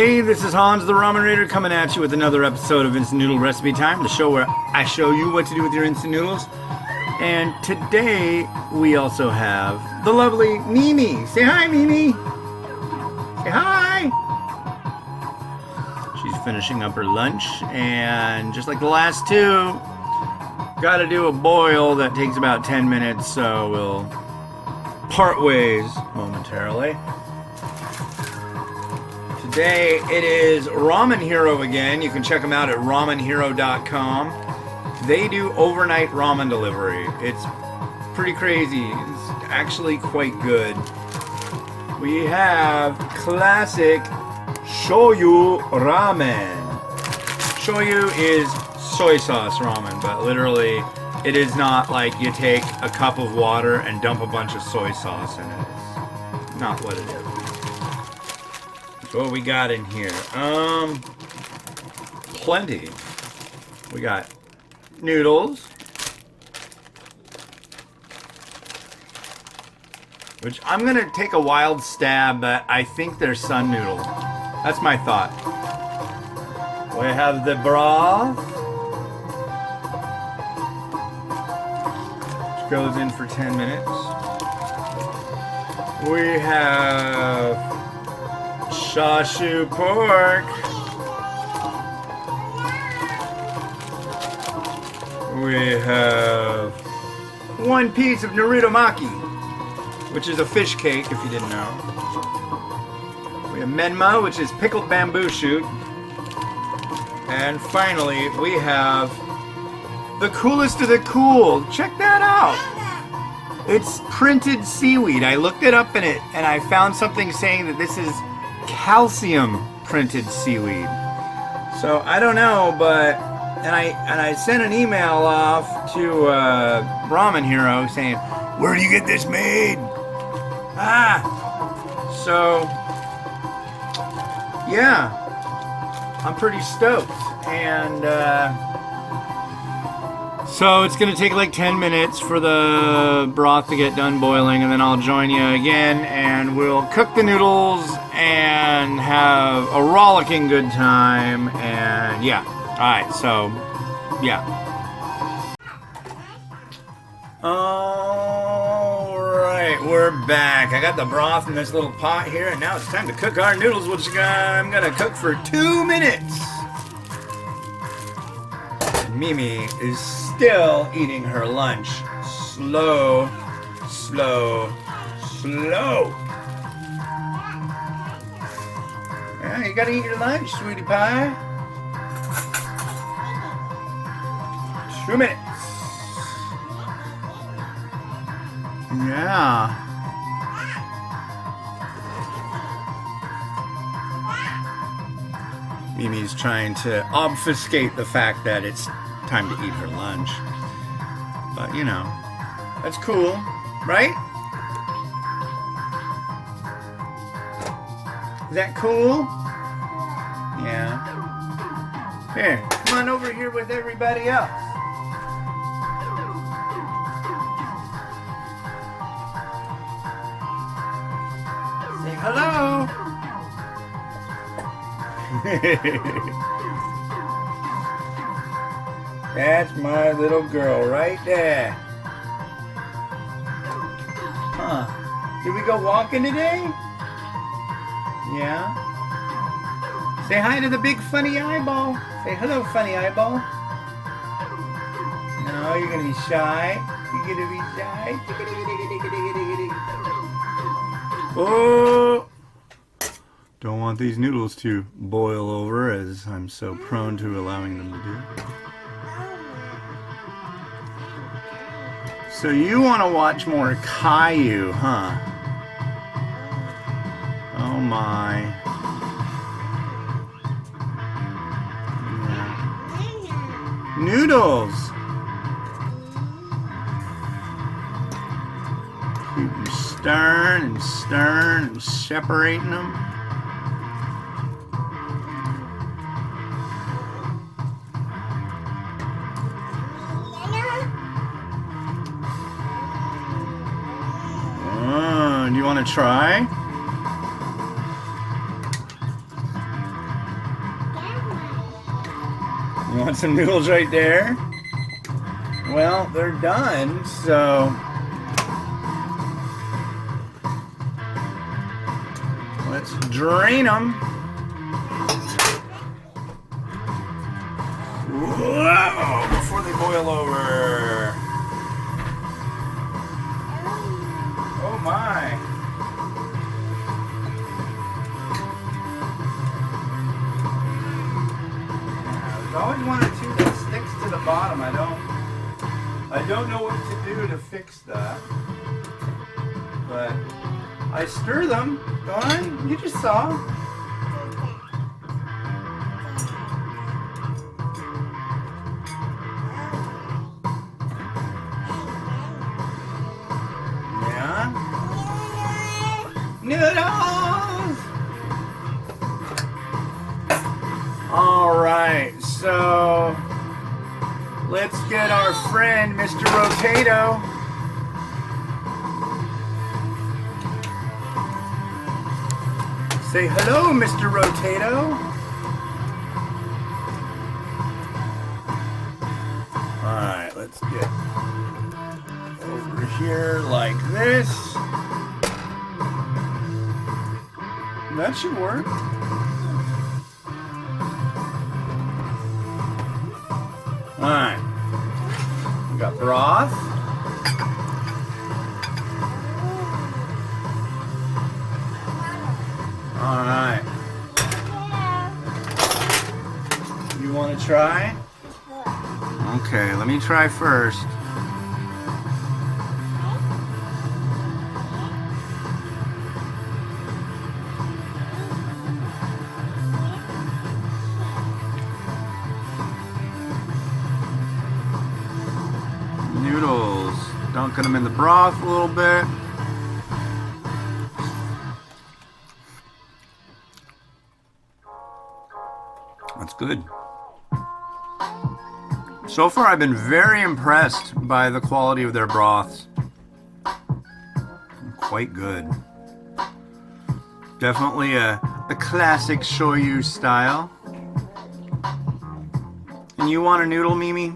Hey, this is Hans the Ramen Raider coming at you with another episode of Instant Noodle Recipe Time, the show where I show you what to do with your instant noodles. And today we also have the lovely Mimi. Say hi, Mimi. Say hi. She's finishing up her lunch, and just like the last two, got to do a boil that takes about 10 minutes, so we'll part ways momentarily. Today it is Ramen Hero again. You can check them out at ramenhero.com. They do overnight ramen delivery. It's pretty crazy. It's actually quite good. We have classic Shoyu Ramen. Shoyu is soy sauce ramen, but literally it is not like you take a cup of water and dump a bunch of soy sauce in it. It's not what it is. What we got in here? Plenty. We got noodles, which I'm gonna take a wild stab, but I think they're sun noodle. That's my thought. We have the broth, which goes in for 10 minutes. We have Shoyu pork. We have one piece of Naruto maki, which is a fish cake, if you didn't know. We have menma, which is pickled bamboo shoot. And finally, we have the coolest of the cool. Check that out. It's printed seaweed. I looked it up in it, and I found something saying that this is calcium printed seaweed. So I don't know, but and I sent an email off to Ramen Hero saying, "Where do you get this made?" So yeah, I'm pretty stoked, and so it's gonna take like 10 minutes for the broth to get done boiling, and then I'll join you again, and we'll cook the noodles and have a rollicking good time. And yeah, alright, so yeah. Alright, we're back. I got the broth in this little pot here, and now it's time to cook our noodles, which I'm gonna cook for 2 minutes. Mimi is still eating her lunch. Slow, slow, slow. Yeah, you gotta eat your lunch, sweetie pie. 2 minutes. Yeah. Mimi's trying to obfuscate the fact that it's time to eat her lunch. But, you know, that's cool, right? Is that cool? Yeah. Here, come on over here with everybody else. Say hello. That's my little girl right there. Huh. Did we go walking today? Yeah. Say hi to the big funny eyeball. Say hello, funny eyeball. No, you're gonna be shy. You're gonna be shy. Oh! Don't want these noodles to boil over, as I'm so prone to allowing them to do. So you want to watch more Caillou, huh? Oh my. Yeah. Noodles! Keep stirring and stirring and separating them. Do you want to try? Want some noodles right there? Well, they're done, so let's drain them. Whoa! Before they boil over. Oh my! There's always one or two that sticks to the bottom. I don't know what to do to fix that. But I stir them. Go on, you just saw. Yeah. Noodles! Alright, so let's get our friend Mr. Rotato. Say hello, Mr. Rotato. Alright, let's get over here like this. That should work. Alright. We got broth. Alright. You want to try? Okay, let me try first. Noodles. Dunking them in the broth a little bit. That's good. So far, I've been very impressed by the quality of their broths. Quite good. Definitely a classic shoyu style. And you want a noodle, Mimi?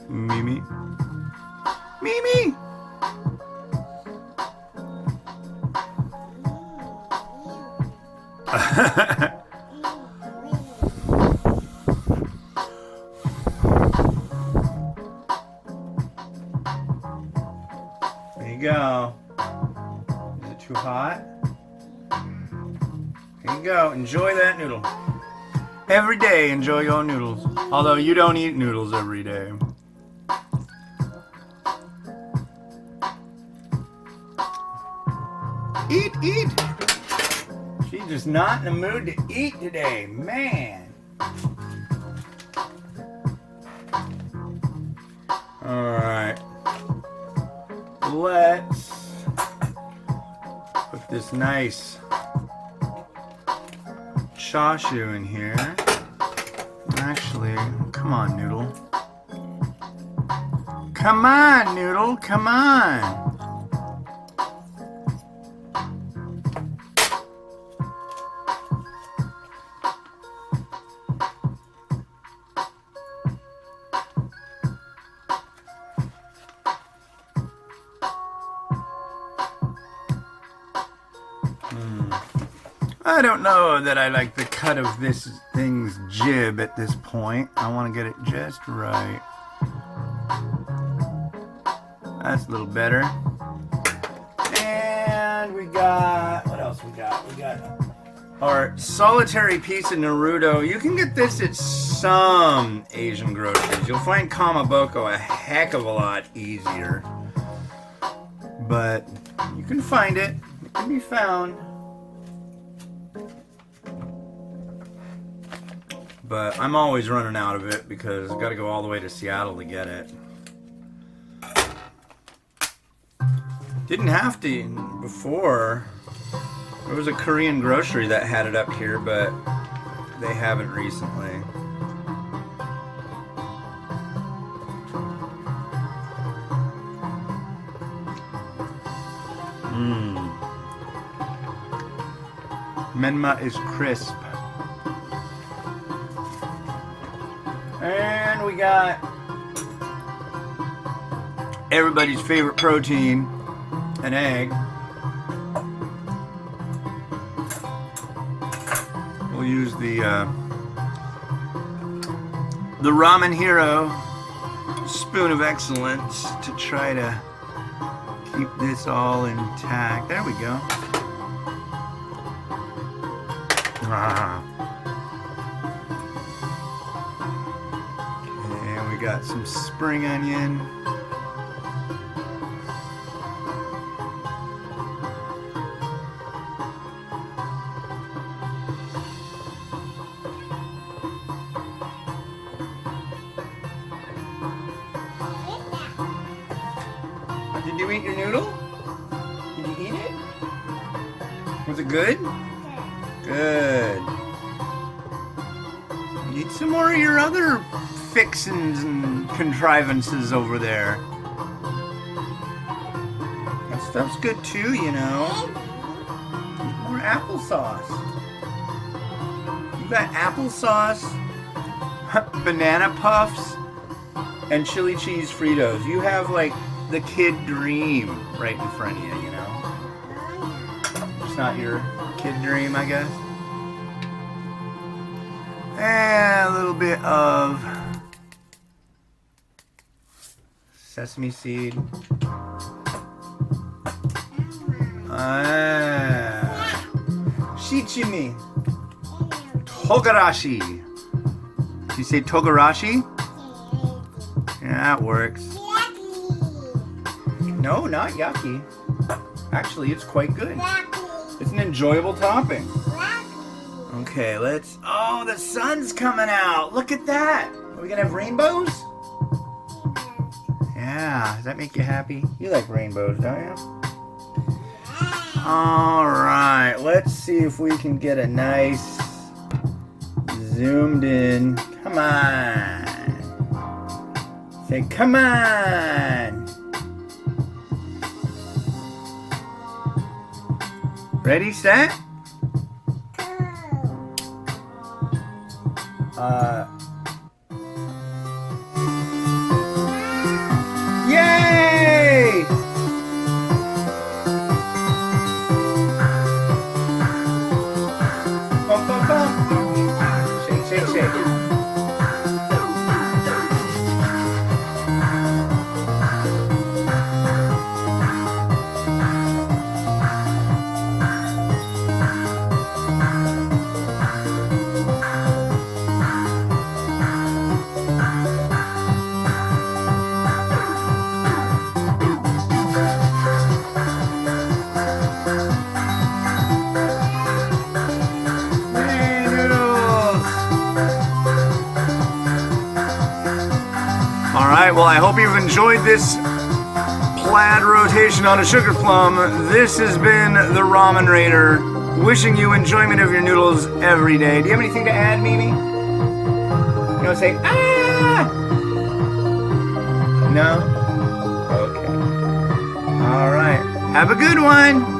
Mimi? Mimi! There you go. Is it too hot? There you go. Enjoy that noodle. Every day, enjoy your noodles. Although you don't eat noodles every day. Eat, eat! She's just not in the mood to eat today, man. Alright. Let's put this nice chashu in here. Actually, come on, Noodle. Come on, Noodle, come on. I don't know that I like the cut of this thing's jib at this point. I want to get it just right. That's a little better. And we got, what else we got? We got our solitary piece of Naruto. You can get this at some Asian groceries. You'll find kamaboko a heck of a lot easier. But you can find it. It can be found. But I'm always running out of it because I've got to go all the way to Seattle to get it. Didn't have to before. There was a Korean grocery that had it up here, but they haven't recently. Menma is crisp. And we got everybody's favorite protein, an egg. We'll use the Ramen Hero spoon of excellence to try to keep this all intact. There we go. And we got some spring onion. Did you eat your noodle? Did you eat it? Was it good? Good. Need some more of your other fixins and contrivances over there. That stuff's good too, you know. Need more applesauce. You got applesauce, banana puffs, and chili cheese Fritos. You have like the kid dream right in front of you, you know? It's not your kid dream, I guess. And a little bit of sesame seed. Shichimi. Togarashi. Did you say togarashi? Yeah, that works. No, not yucky. Actually, it's quite good. It's an enjoyable topping. Okay, let's... Oh, the sun's coming out. Look at that. Are we going to have rainbows? Yeah. Does that make you happy? You like rainbows, don't you? All right. Let's see if we can get a nice zoomed in. Come on. Say, come on. Ready, set? Yay! Bum, bum, bum. Shake, shake, shake. Alright, well I hope you've enjoyed this plaid rotation on a sugar plum. This has been the Ramen Raider, wishing you enjoyment of your noodles every day. Do you have anything to add, Mimi? You know, say, ah! No? Okay. Alright. Have a good one!